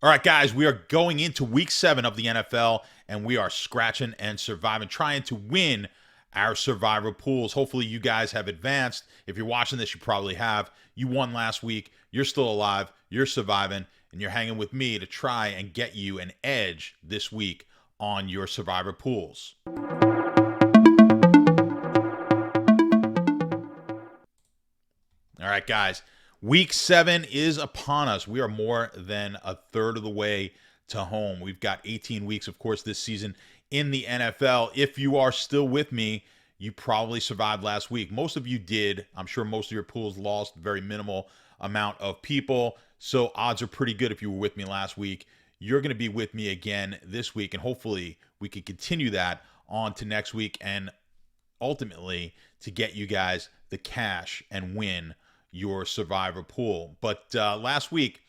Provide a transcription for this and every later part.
All right, guys, we are going into week 7 of the NFL, and we are scratching and surviving, trying to win our survivor pools. Hopefully, you guys have advanced. If you're watching this, you probably have. You won last week. You're still alive. You're surviving, and you're hanging with me to try and get you an edge this week on your survivor pools. All right, guys. Week 7 is upon us. We are more than a third of the way to home. We've got 18 weeks, of course, this season in the NFL. If you are still with me, you probably survived last week. Most of you did. I'm sure most of your pools lost very minimal amount of people. So odds are pretty good if you were with me last week. You're going to be with me again this week, and hopefully we can continue that on to next week and ultimately to get you guys the cash and win your survivor pool. But last week,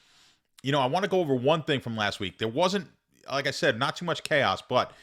I want to go over one thing from last week. There wasn't, like I said, not too much chaos, but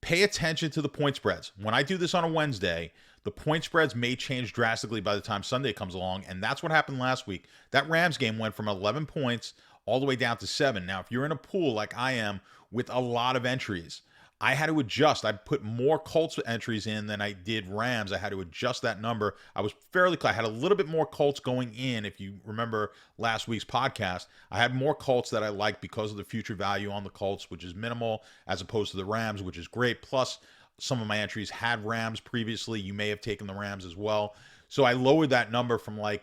pay attention to the point spreads. When I do this on a Wednesday, the point spreads may change drastically by the time Sunday comes along, and that's what happened last week. That Rams game went from 11 points all the way down to 7. Now, if you're in a pool like I am with a lot of entries, I had to adjust. I put more Colts entries in than I did Rams. I had to adjust that number. I was fairly close. I had a little bit more Colts going in. If you remember last week's podcast, I had more Colts that I liked because of the future value on the Colts, which is minimal, as opposed to the Rams, which is great. Plus, some of my entries had Rams previously. You may have taken the Rams as well. So I lowered that number from I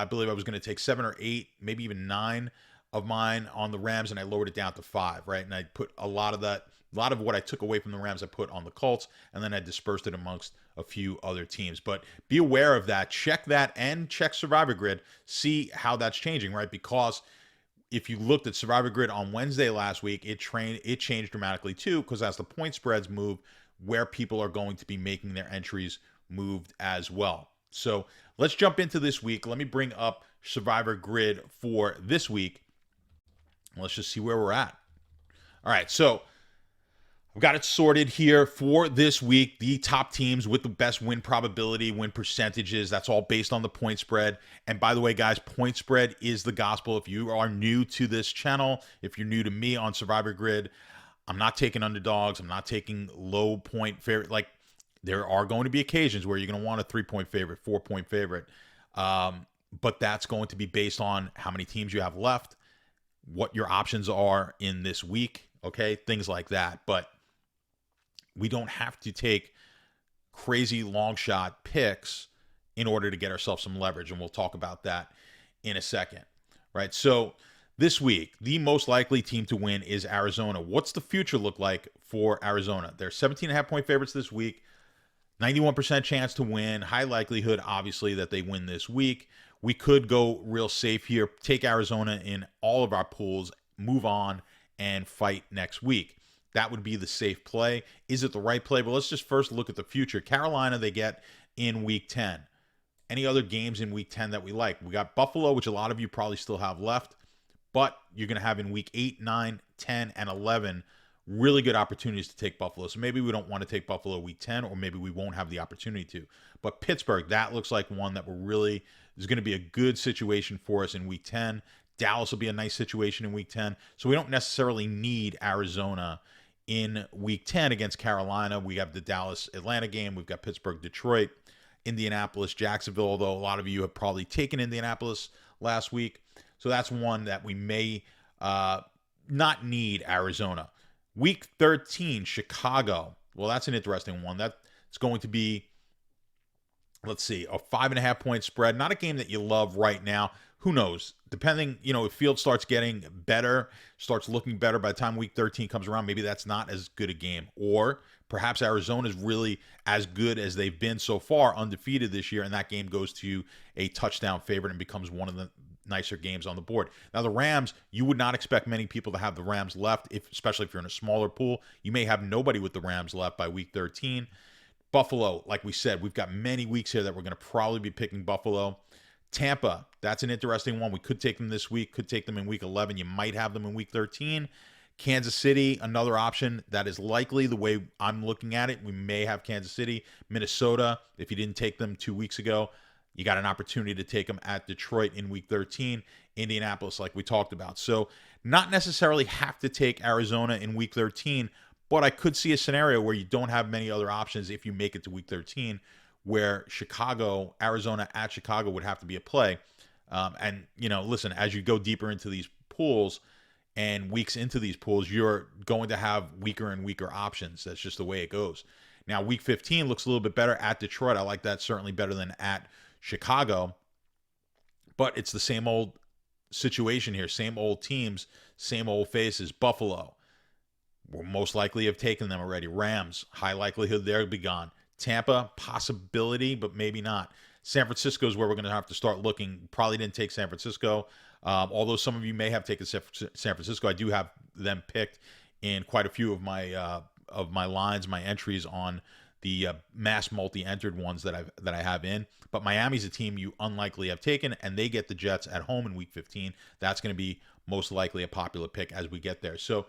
believe I was going to take 7 or 8, maybe even 9 of mine on the Rams, and I lowered it down to 5, right? And I put a lot of what I took away from the Rams I put on the Colts, and then I dispersed it amongst a few other teams. But be aware of that. Check that and check Survivor Grid. See how that's changing, right? Because if you looked at Survivor Grid on Wednesday last week, it changed dramatically too, because as the point spreads move, where people are going to be making their entries moved as well. So let's jump into this week. Let me bring up Survivor Grid for this week. Let's just see where we're at. All right, so I've got it sorted here for this week. The top teams with the best win probability, win percentages. That's all based on the point spread. And by the way, guys, point spread is the gospel. If you are new to this channel, if you're new to me on Survivor Grid, I'm not taking underdogs. I'm not taking low point favorite. There are going to be occasions where you're going to want a 3-point favorite, 4-point favorite. But that's going to be based on how many teams you have left, what your options are in this week, okay? Things like that. But we don't have to take crazy long shot picks in order to get ourselves some leverage, and we'll talk about that in a second, right? So this week, the most likely team to win is Arizona. What's the future look like for Arizona? They're 17.5-point favorites this week, 91% chance to win, high likelihood, obviously, that they win this week. We could go real safe here, take Arizona in all of our pools, move on, and fight next week. That would be the safe play. Is it the right play? Well, let's just first look at the future. Carolina, they get in week 10. Any other games in week 10 that we like? We got Buffalo, which a lot of you probably still have left, but you're going to have in week 8, 9, 10, and 11 really good opportunities to take Buffalo. So maybe we don't want to take Buffalo week 10, or maybe we won't have the opportunity to. But Pittsburgh, that looks like one that is going to be a good situation for us in week 10. Dallas will be a nice situation in week 10. So we don't necessarily need Arizona in week 10 against Carolina. We have the Dallas-Atlanta game. We've got Pittsburgh-Detroit, Indianapolis, Jacksonville, although a lot of you have probably taken Indianapolis last week. So that's one that we may not need Arizona. Week 13, Chicago. Well, that's an interesting one. That's going to be, let's see, a 5.5-point spread. Not a game that you love right now. Who knows? Depending, if Field starts getting better, starts looking better by the time week 13 comes around, maybe that's not as good a game. Or perhaps Arizona is really as good as they've been so far, undefeated this year, and that game goes to a touchdown favorite and becomes one of the nicer games on the board. Now, the Rams, you would not expect many people to have the Rams left, especially if you're in a smaller pool. You may have nobody with the Rams left by week 13. Buffalo, like we said, we've got many weeks here that we're going to probably be picking Buffalo. Tampa, that's an interesting one. We could take them this week, could take them in week 11. You might have them in week 13. Kansas City, another option that is likely the way I'm looking at it. We may have Kansas City. Minnesota, if you didn't take them 2 weeks ago, you got an opportunity to take them at Detroit in week 13. Indianapolis, like we talked about. So Not necessarily have to take Arizona in week 13, but I could see a scenario where you don't have many other options if you make it to week 13, where Arizona at Chicago would have to be a play. And, listen, as you go deeper into these pools and weeks into these pools, you're going to have weaker and weaker options. That's just the way it goes. Now, week 15 looks a little bit better at Detroit. I like that certainly better than at Chicago. But it's the same old situation here. Same old teams, same old faces. Buffalo, we'll most likely have taken them already. Rams, high likelihood they'll be gone. Tampa, possibility, but maybe not. San Francisco is where we're going to have to start looking. Probably didn't take San Francisco. Although some of you may have taken San Francisco, I do have them picked in quite a few of my lines, my entries on the mass multi-entered ones that I have in. But Miami's a team you unlikely have taken, and they get the Jets at home in week 15. That's going to be most likely a popular pick as we get there. So,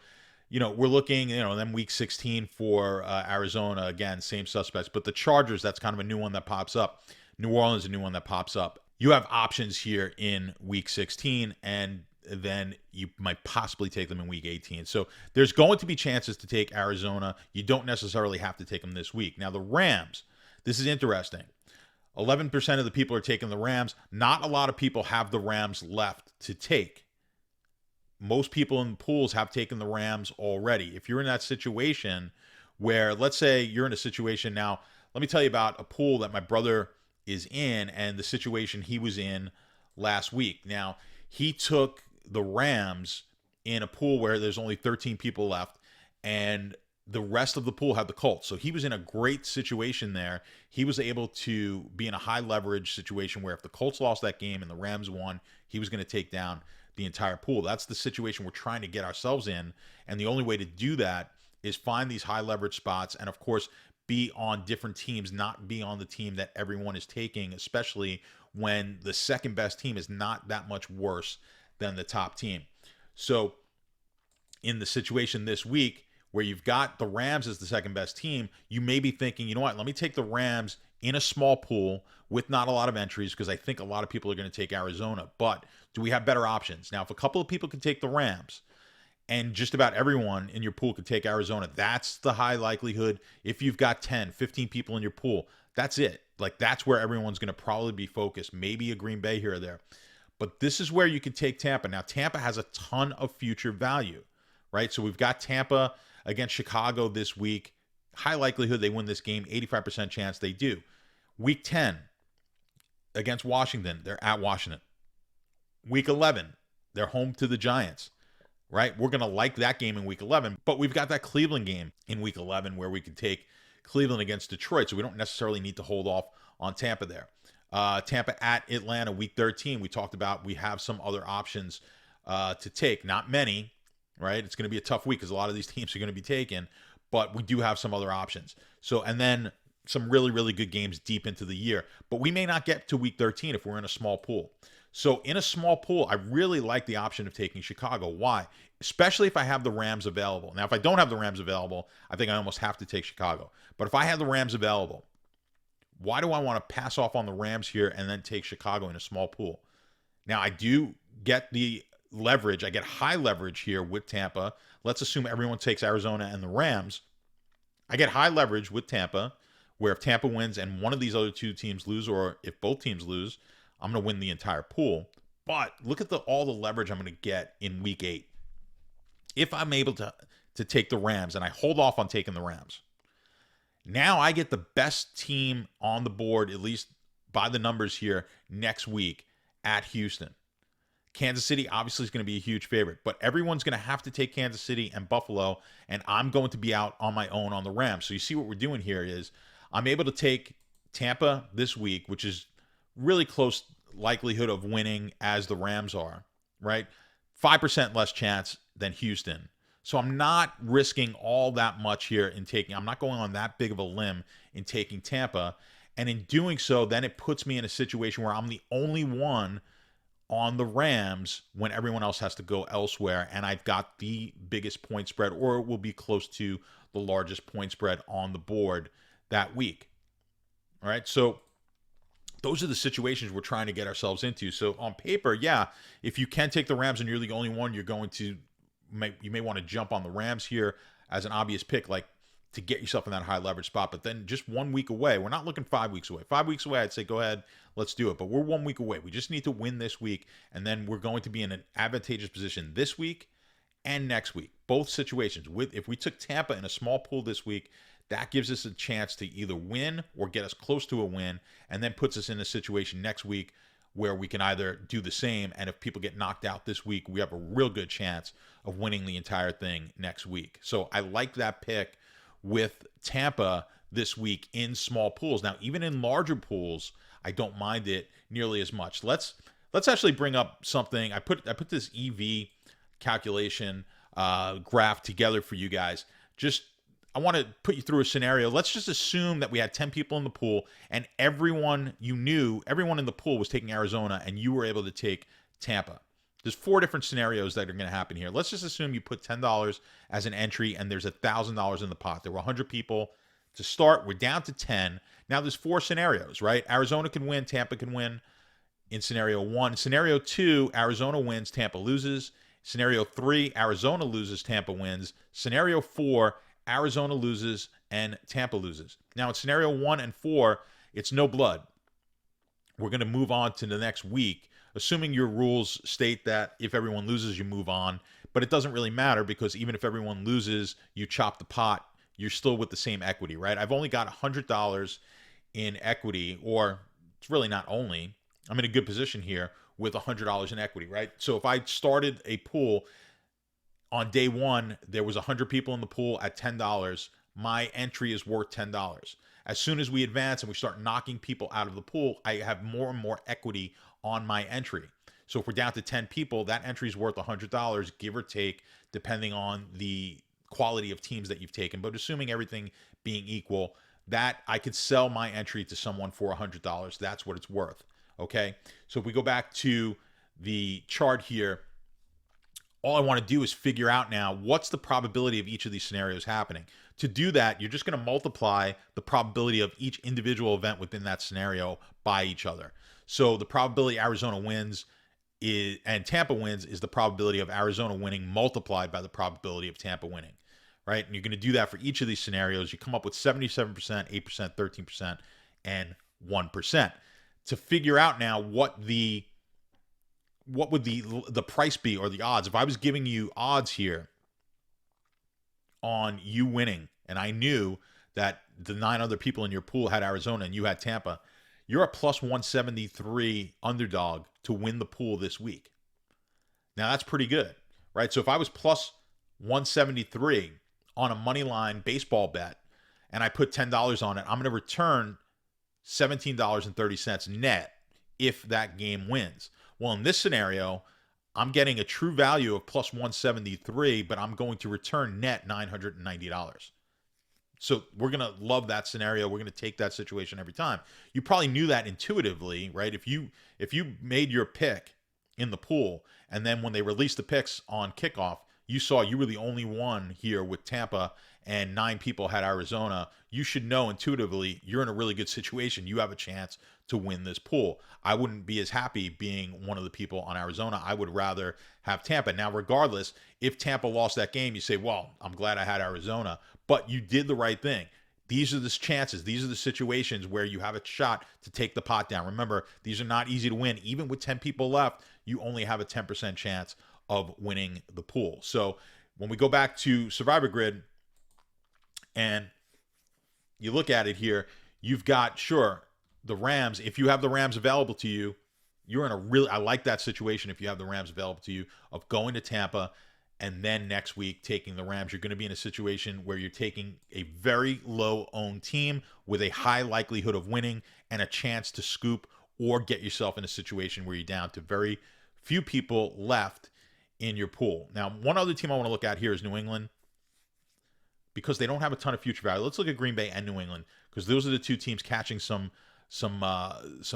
we're looking, then week 16 for Arizona, again, same suspects. But the Chargers, that's kind of a new one that pops up. New Orleans is a new one that pops up. You have options here in week 16, and then you might possibly take them in week 18. So there's going to be chances to take Arizona. You don't necessarily have to take them this week. Now, the Rams, this is interesting. 11% of the people are taking the Rams. Not a lot of people have the Rams left to take. Most people in pools have taken the Rams already. If you're in that situation where, let's say you're in a situation now, let me tell you about a pool that my brother is in and the situation he was in last week. Now, he took the Rams in a pool where there's only 13 people left, and the rest of the pool had the Colts. So he was in a great situation there. He was able to be in a high leverage situation where if the Colts lost that game and the Rams won, he was going to take down the entire pool. That's the situation we're trying to get ourselves in. And the only way to do that is find these high leverage spots and, of course, be on different teams, not be on the team that everyone is taking, especially when the second best team is not that much worse than the top team. So in the situation this week where you've got the Rams as the second best team, you may be thinking, you know what, let me take the Rams in a small pool with not a lot of entries because I think a lot of people are going to take Arizona. But do we have better options? Now, if a couple of people can take the Rams, and just about everyone in your pool could take Arizona, that's the high likelihood. If you've got 10, 15 people in your pool, that's it. Like, that's where everyone's going to probably be focused. Maybe a Green Bay here or there. But this is where you can take Tampa. Now, Tampa has a ton of future value, right? So we've got Tampa against Chicago this week. High likelihood they win this game, 85% chance they do. Week 10 against Washington, they're at Washington. Week 11, they're home to the Giants. Right? We're going to like that game in week 11, but we've got that Cleveland game in week 11 where we could take Cleveland against Detroit, so we don't necessarily need to hold off on Tampa there. Tampa at Atlanta, week 13, we talked about we have some other options to take. Not many, right? It's going to be a tough week because a lot of these teams are going to be taken, but we do have some other options. So, and then some really, really good games deep into the year, but we may not get to week 13 if we're in a small pool. So in a small pool, I really like the option of taking Chicago. Why? Especially if I have the Rams available. Now, if I don't have the Rams available, I think I almost have to take Chicago. But if I have the Rams available, why do I want to pass off on the Rams here and then take Chicago in a small pool? Now, I do get the leverage. I get high leverage here with Tampa. Let's assume everyone takes Arizona and the Rams. I get high leverage with Tampa, where if Tampa wins and one of these other two teams lose, or if both teams lose, I'm going to win the entire pool. But look at all the leverage I'm going to get in week 8. If I'm able to take the Rams and I hold off on taking the Rams, now I get the best team on the board, at least by the numbers here, next week at Houston. Kansas City obviously is going to be a huge favorite, but everyone's going to have to take Kansas City and Buffalo, and I'm going to be out on my own on the Rams. So you see what we're doing here is I'm able to take Tampa this week, which is really close likelihood of winning as the Rams are, right? 5% less chance than Houston. So I'm not risking all that much here in taking, I'm not going on that big of a limb in taking Tampa. And in doing so, then it puts me in a situation where I'm the only one on the Rams when everyone else has to go elsewhere. And I've got the biggest point spread, or it will be close to the largest point spread on the board that week. All right. So those are the situations we're trying to get ourselves into. So on paper, yeah, if you can take the Rams and you're the only one, you may want to jump on the Rams here as an obvious pick, like to get yourself in that high leverage spot. But then just 1 week away, we're not looking 5 weeks away. 5 weeks away, I'd say go ahead, let's do it. But we're 1 week away. We just need to win this week, and then we're going to be in an advantageous position this week and next week. Both situations. If we took Tampa in a small pool this week, that gives us a chance to either win or get us close to a win, and then puts us in a situation next week where we can either do the same, and if people get knocked out this week, we have a real good chance of winning the entire thing next week. So I like that pick with Tampa this week in small pools. Now, even in larger pools, I don't mind it nearly as much. Let's actually bring up something. I put this EV calculation graph together for you guys. I want to put you through a scenario. Let's just assume that we had 10 people in the pool, and everyone in the pool was taking Arizona, and you were able to take Tampa. There's 4 different scenarios that are going to happen here. Let's just assume you put $10 as an entry, and there's $1,000 in the pot. There were 100 people to start. We're down to 10. Now there's 4 scenarios, right? Arizona can win, Tampa can win in scenario 1. Scenario 2, Arizona wins, Tampa loses. Scenario 3, Arizona loses, Tampa wins. Scenario 4, Arizona loses and Tampa loses. Now in scenario 1 and 4, it's no blood. We're going to move on to the next week, assuming your rules state that if everyone loses, you move on. But it doesn't really matter, because even if everyone loses, you chop the pot, you're still with the same equity, right? I've only got $100 in equity, or it's really not only. I'm in a good position here with $100 in equity, right? So if I started a pool on day 1, there was 100 people in the pool at $10. My entry is worth $10. As soon as we advance and we start knocking people out of the pool, I have more and more equity on my entry. So if we're down to 10 people, that entry is worth $100, give or take, depending on the quality of teams that you've taken. But assuming everything being equal, that I could sell my entry to someone for $100. That's what it's worth. Okay. So if we go back to the chart here, all I want to do is figure out now what's the probability of each of these scenarios happening. To do that, you're just going to multiply the probability of each individual event within that scenario by each other. So the probability Arizona wins and Tampa wins is the probability of Arizona winning multiplied by the probability of Tampa winning, right? And you're going to do that for each of these scenarios. You come up with 77%, 8%, 13%, and 1%. To figure out now what would the price be, or the odds. If I was giving you odds here on you winning, and I knew that the 9 other people in your pool had Arizona and you had Tampa, you're a plus 173 underdog to win the pool this week. Now that's pretty good, right? So if I was plus 173 on a money line baseball bet and I put $10 on it, I'm going to return $17.30 net if that game wins. Well, in this scenario, I'm getting a true value of plus 173, but I'm going to return net $990. So we're going to love that scenario. We're going to take that situation every time. You probably knew that intuitively, right? If you made your pick in the pool, and then when they released the picks on kickoff, you saw you were the only one here with Tampa and 9 people had Arizona, you should know intuitively you're in a really good situation. You have a chance to win this pool. I wouldn't be as happy being one of the people on Arizona. I would rather have Tampa. Now, regardless, if Tampa lost that game, you say, well, I'm glad I had Arizona, but you did the right thing. These are the chances. These are the situations where you have a shot to take the pot down. Remember, these are not easy to win. Even with 10 people left, you only have a 10% chance of winning the pool. So when we go back to Survivor Grid and you look at it here, you've got, sure, the Rams. If you have the Rams available to you, you're in a really, I like that situation if you have the Rams available to you, of going to Tampa and then next week taking the Rams. You're going to be in a situation where you're taking a very low-owned team with a high likelihood of winning and a chance to scoop or get yourself in a situation where you're down to very few people left in your pool. Now, one other team I want to look at here is New England, because they don't have a ton of future value. Let's look at Green Bay and New England, because those are the 2 teams catching some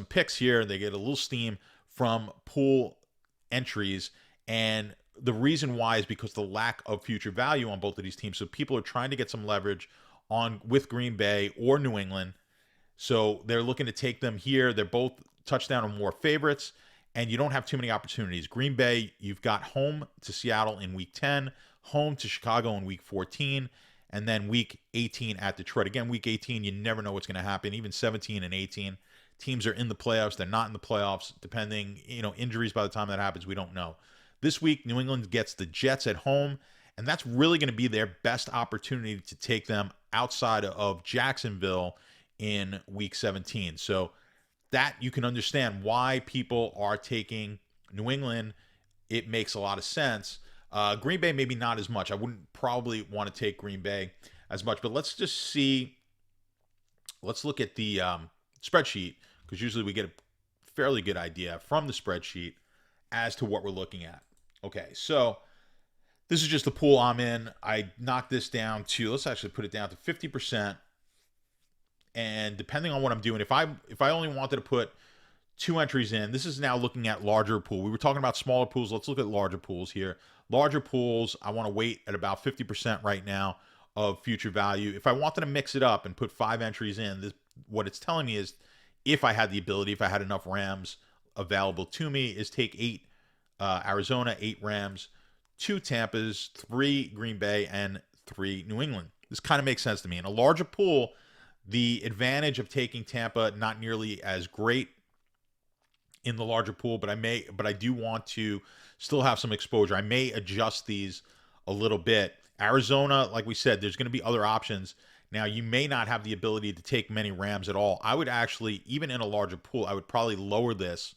picks here. They get a little steam from pool entries, and the reason why is because the lack of future value on both of these teams. So people are trying to get some leverage on with Green Bay or New England. So they're looking to take them here. They're both touchdown or more favorites, and you don't have too many opportunities. Green Bay, you've got home to Seattle in week 10, home to Chicago in week 14, and then week 18 at Detroit. Again, week 18, you never know what's going to happen. Even 17 and 18, teams are in the playoffs. They're not in the playoffs, depending, injuries by the time that happens, we don't know. This week, New England gets the Jets at home, and that's really going to be their best opportunity to take them outside of Jacksonville in week 17. So that you can understand why people are taking New England. It makes a lot of sense. Green Bay, maybe not as much. I wouldn't probably want to take Green Bay as much, but let's just see. Let's look at the spreadsheet, because usually we get a fairly good idea from the spreadsheet as to what we're looking at. Okay, so this is just the pool I'm in. I knocked this down to, let's actually put it down to 50%. And depending on what I'm doing, if I only wanted to put 2 entries in, this is now looking at larger pool. We were talking about smaller pools. Let's look at larger pools here. Larger pools, I want to wait at about 50% right now of future value. If I wanted to mix it up and put 5 entries in, what it's telling me is, if I had the ability, if I had enough Rams available to me, is take 8 Arizona, 8 Rams, 2 Tampas, 3 Green Bay, and 3 New England. This kind of makes sense to me. In a larger pool, the advantage of taking Tampa, not nearly as great in the larger pool, but I do want to still have some exposure. I may adjust these a little bit. Arizona, like we said, there's going to be other options. Now, you may not have the ability to take many Rams at all. I would actually, even in a larger pool, I would probably lower this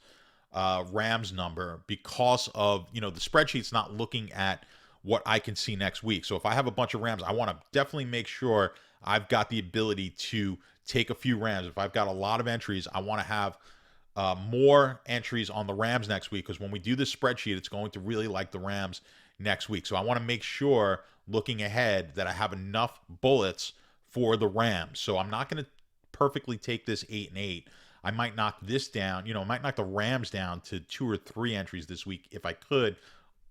Rams number, because of, the spreadsheet's not looking at what I can see next week. So if I have a bunch of Rams, I want to definitely make sure I've got the ability to take a few Rams. If I've got a lot of entries, I want to have more entries on the Rams next week, because when we do this spreadsheet, it's going to really like the Rams next week. So I want to make sure, looking ahead, that I have enough bullets for the Rams. So I'm not going to perfectly take this 8 and 8. I might knock this down. I might knock the Rams down to 2 or 3 entries this week if I could,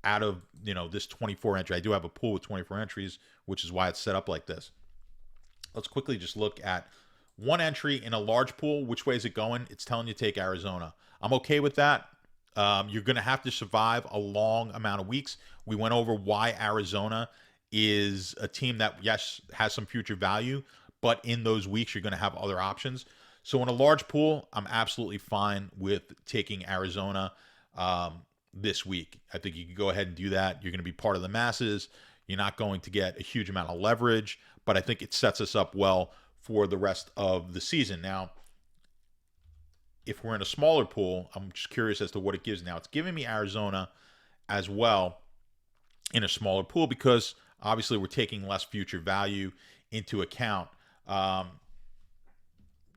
out of this 24 entry. I do have a pool with 24 entries, which is why it's set up like this. Let's quickly just look at 1 entry in a large pool. Which way is it going? It's telling you to take Arizona. I'm okay with that. You're going to have to survive a long amount of weeks. We went over why Arizona is a team that, yes, has some future value, but in those weeks, you're going to have other options. So in a large pool, I'm absolutely fine with taking Arizona this week. I think you can go ahead and do that. You're going to be part of the masses. You're not going to get a huge amount of leverage, but I think it sets us up well for the rest of the season. Now, if we're in a smaller pool, I'm just curious as to what it gives now. It's giving me Arizona as well in a smaller pool, because obviously we're taking less future value into account.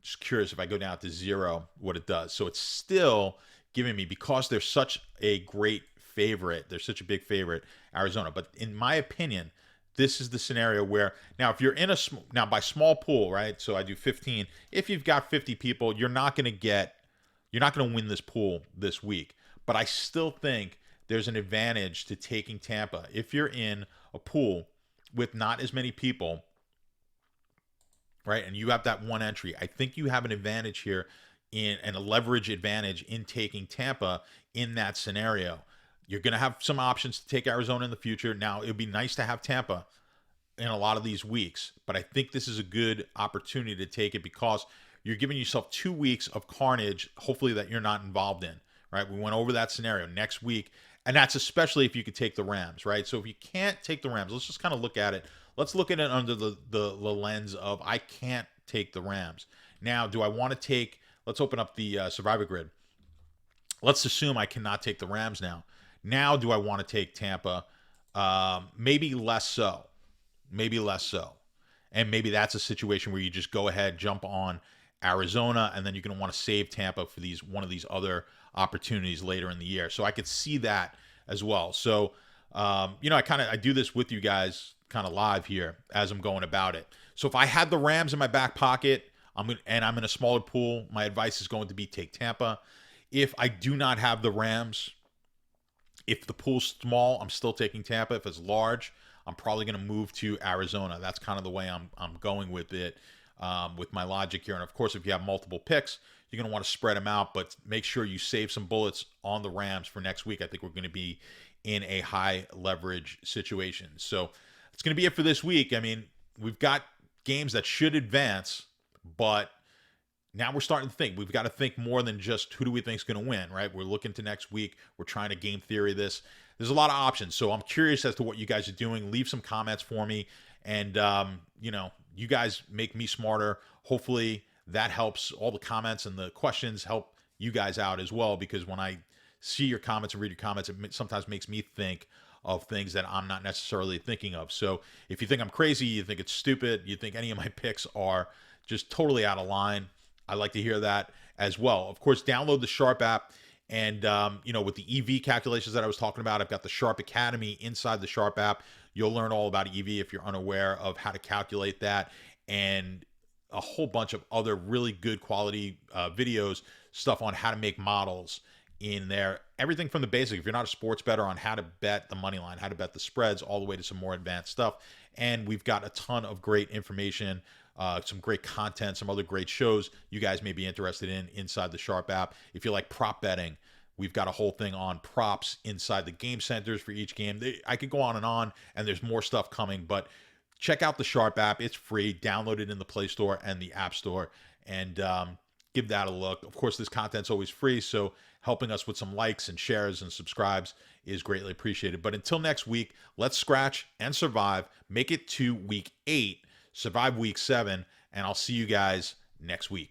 Just curious if I go down to 0, what it does. So it's still giving me, because they're such a great favorite, they're such a big favorite, Arizona. But in my opinion, this is the scenario where, now if you're in now by small pool, right? So I do 15. If you've got 50 people, you're not going to win this pool this week. But I still think there's an advantage to taking Tampa. If you're in a pool with not as many people, right, and you have that 1 entry, I think you have an advantage here, and a leverage advantage in taking Tampa in that scenario. You're going to have some options to take Arizona in the future. Now, it would be nice to have Tampa in a lot of these weeks, but I think this is a good opportunity to take it, because you're giving yourself 2 weeks of carnage, hopefully, that you're not involved in, right? We went over that scenario next week, and that's especially if you could take the Rams, right? So if you can't take the Rams, let's just kind of look at it. Let's look at it under the lens of, I can't take the Rams. Now, do I want to take, let's open up the Survivor grid. Let's assume I cannot take the Rams now. Now, do I want to take Tampa? Maybe less so. Maybe less so. And maybe that's a situation where you just go ahead, jump on Arizona, and then you're going to want to save Tampa for one of these other opportunities later in the year. So I could see that as well. So, I do this with you guys kind of live here as I'm going about it. So if I had the Rams in my back pocket, I'm in a smaller pool, my advice is going to be take Tampa. If I do not have the Rams, if the pool's small, I'm still taking Tampa. If it's large, I'm probably going to move to Arizona. That's kind of the way I'm going with it. with my logic here. And of course, if you have multiple picks, you're going to want to spread them out, but make sure you save some bullets on the Rams for next week. I think we're going to be in a high leverage situation. So it's going to be it for this week. I mean, we've got games that should advance, but now we're starting to think. We've got to think more than just who do we think is going to win, right? We're looking to next week. We're trying to game theory this. There's a lot of options. So I'm curious as to what you guys are doing. Leave some comments for me. And, you guys make me smarter. Hopefully that helps. All the comments and the questions help you guys out as well, because when I see your comments and read your comments, it sometimes makes me think of things that I'm not necessarily thinking of. So if you think I'm crazy, you think it's stupid, you think any of my picks are just totally out of line, I like to hear that as well. Of course, download the Sharp app. And, with the EV calculations that I was talking about, I've got the Sharp Academy inside the Sharp app. You'll learn all about EV if you're unaware of how to calculate that, and a whole bunch of other really good quality videos, stuff on how to make models in there. Everything from the basic, if you're not a sports bettor, on how to bet the money line, how to bet the spreads, all the way to some more advanced stuff. And we've got a ton of great information, some great content, some other great shows you guys may be interested in inside the Sharp app. If you like prop betting, we've got a whole thing on props inside the game centers for each game. I could go on, and there's more stuff coming, but check out the Sharp app. It's free. Download it in the Play Store and the App Store, and give that a look. Of course, this content's always free, so helping us with some likes and shares and subscribes is greatly appreciated. But until next week, let's scratch and survive. Make it to week 8, survive week 7, and I'll see you guys next week.